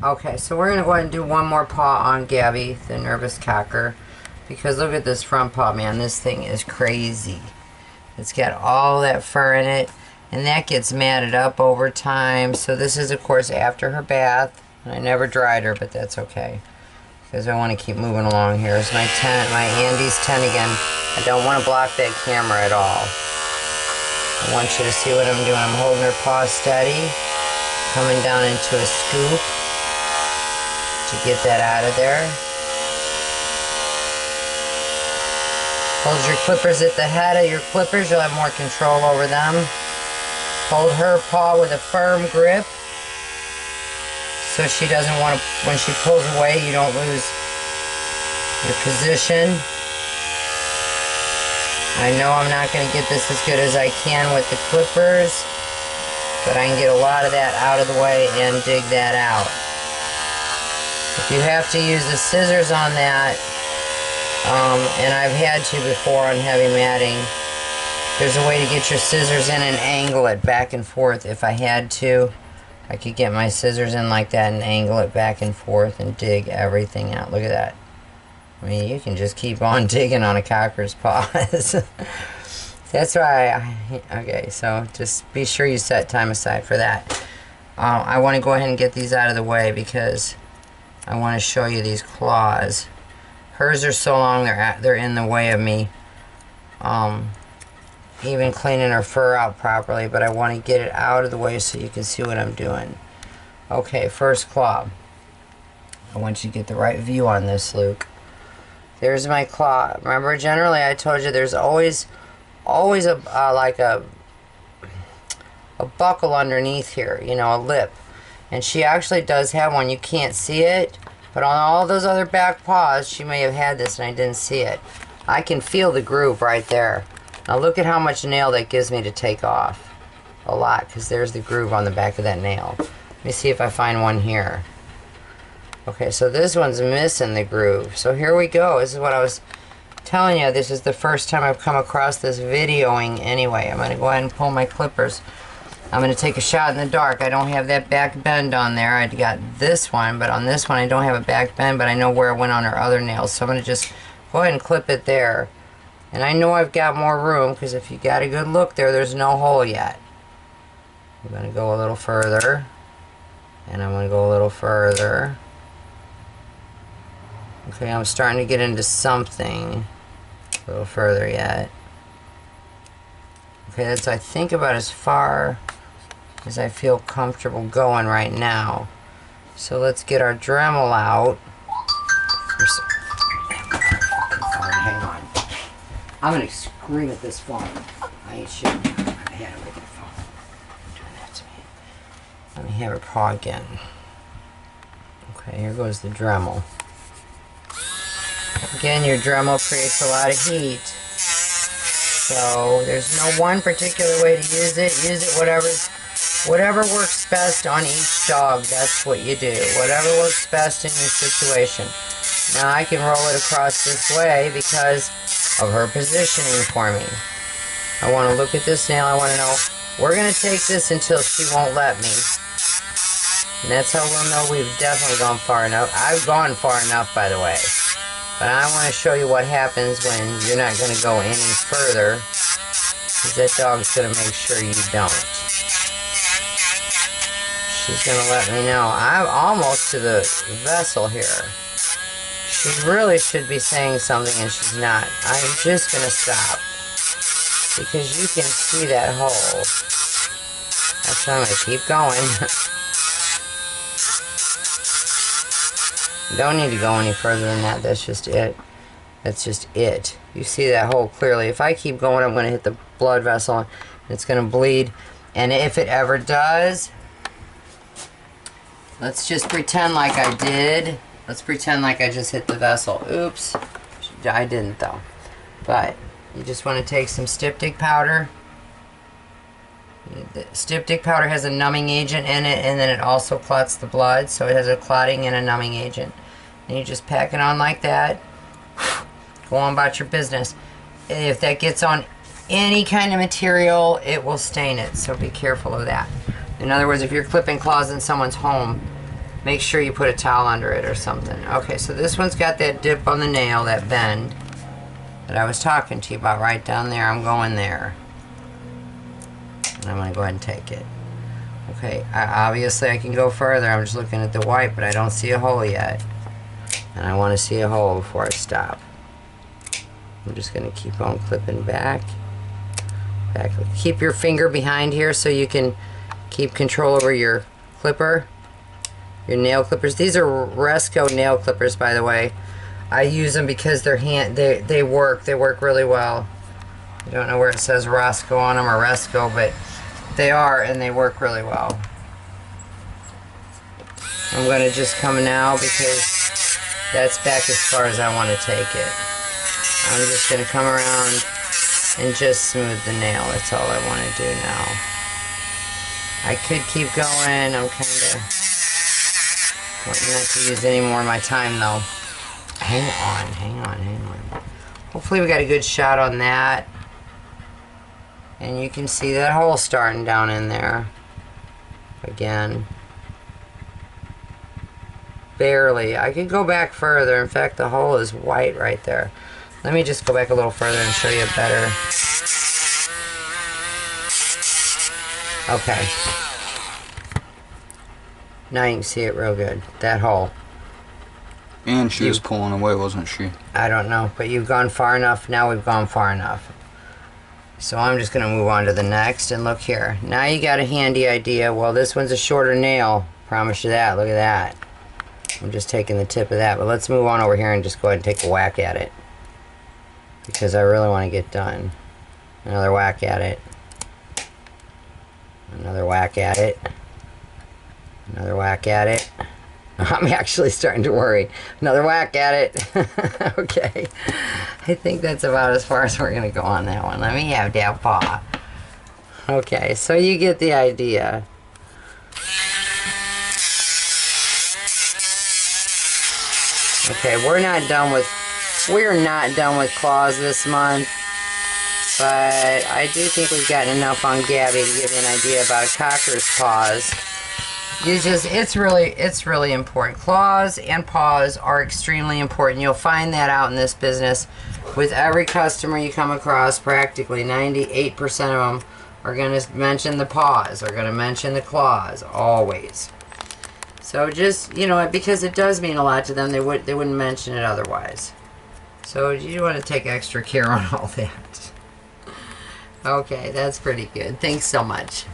Okay, so we're going to go ahead and do one more paw on Gabby, the nervous cocker. Because look at this front paw, man. This thing is crazy. It's got all that fur in it. And that gets matted up over time. So this is, of course, after her bath. And I never dried her, but that's okay. Because I want to keep moving along here. Here's my tent, my Andy's tent again. I don't want to block that camera at all. I want you to see what I'm doing. I'm holding her paw steady. Coming down into a scoop to get that out of there. Hold your clippers at the head of your clippers. You'll have more control over them. Hold her paw with a firm grip so she doesn't want to, when she pulls away, you don't lose your position. I know I'm not going to get this as good as I can with the clippers, but I can get a lot of that out of the way and dig that out. If you have to use the scissors on that, and I've had to before on heavy matting, there's a way to get your scissors in and angle it back and forth. If I had to, I could get my scissors in like that and angle it back and forth and dig everything out. Look at that. I mean, you can just keep on digging on a cocker's paws. That's why okay, so just be sure you set time aside for that. I want to go ahead and get these out of the way because I want to show you these claws. Hers are so long they're in the way of me even cleaning her fur out properly, but I want to get it out of the way so you can see what I'm doing. Okay, first claw. I want you to get the right view on this, Luke. There's my claw. Remember, generally I told you there's always a like a buckle underneath here, you know, a lip. And she actually does have one. You can't see it, but on all those other back paws, she may have had this and I didn't see it. I can feel the groove right there. Now look at how much nail that gives me to take off. A lot, because there's the groove on the back of that nail. Let me see if I find one here. Okay, so this one's missing the groove. So here we go. This is what I was telling you. This is the first time I've come across this videoing anyway. I'm going to go ahead and pull my clippers. I'm going to take a shot in the dark. I don't have that back bend on there. I got this one, but on this one I don't have a back bend, but I know where it went on her other nails. So I'm going to just go ahead and clip it there. And I know I've got more room, because if you got a good look there, there's no hole yet. I'm going to go a little further. And I'm going to go a little further. Okay, I'm starting to get into something. A little further yet. Okay, that's, I think, about as far as I feel comfortable going right now. So let's get our Dremel out. Hang on. I'm going to scream at this phone. I ain't shitting. I had it with the phone. Doing that to me. Let me have her paw again. Okay, here goes the Dremel. Again, your Dremel creates a lot of heat. So there's no one particular way to use it. Use it whatever works best on each dog. That's what you do. Whatever works best in your situation. Now I can roll it across this way because of her positioning for me. I want to look at this nail. I want to know, we're going to take this until she won't let me. And that's how we'll know we've definitely gone far enough. I've gone far enough, by the way. But I want to show you what happens when you're not going to go any further. Because that dog's going to make sure you don't. She's going to let me know. I'm almost to the vessel here. She really should be saying something and she's not. I'm just going to stop. Because you can see that hole. That's why I'm going to keep going. Don't need to go any further than that. That's just it. That's just it. You see that hole clearly. If I keep going, I'm going to hit the blood vessel and it's going to bleed. And if it ever does, let's just pretend like I did. Let's pretend like I just hit the vessel. Oops. I didn't though. But you just want to take some styptic powder. The styptic powder has a numbing agent in it, and then it also clots the blood, so it has a clotting and a numbing agent. And you just pack it on like that. Go on about your business. If that gets on any kind of material, it will stain it, so be careful of that. In other words, if you're clipping claws in someone's home, make sure you put a towel under it or something. Okay, so this one's got that dip on the nail, that bend that I was talking to you about right down there. I'm going there. And I'm going to go ahead and take it. Okay, obviously I can go further. I'm just looking at the white, but I don't see a hole yet. And I want to see a hole before I stop. I'm just going to keep on clipping back. Keep your finger behind here so you can keep control over your clipper, your nail clippers. These are Resco nail clippers, by the way. I use them because they work really well. I don't know where it says Roscoe on them or Resco, but they are, and they work really well. I'm going to just come now because that's back as far as I want to take it. I'm just going to come around and just smooth the nail. That's all I want to do now. I could keep going. I'm kind of wanting not to use any more of my time though. Hang on. Hopefully we got a good shot on that. And you can see that hole starting down in there. Again. Barely. I could go back further. In fact, the hole is white right there. Let me just go back a little further and show you better. Okay. Now you can see it real good. That hole. And she was pulling away, wasn't she? I don't know, but you've gone far enough. Now we've gone far enough. So I'm just going to move on to the next. And look here. Now you got a handy idea. Well, this one's a shorter nail. Promise you that. Look at that. I'm just taking the tip of that. But let's move on over here and just go ahead and take a whack at it. Because I really want to get done. Another whack at it. Another whack at it. Another whack at it. I'm actually starting to worry. Another whack at it. Okay. I think that's about as far as we're going to go on that one. Let me have that paw. Okay, so you get the idea. Okay, we're not done with claws this month, but I do think we've gotten enough on Gabby to give you an idea about a cocker's paws. It's really important. Claws and paws are extremely important. You'll find that out in this business with every customer you come across. Practically 98% of them are going to mention the paws, are going to mention the claws, always. So just, you know, because it does mean a lot to them, they wouldn't mention it otherwise. So you want to take extra care on all that. Okay, that's pretty good. Thanks so much.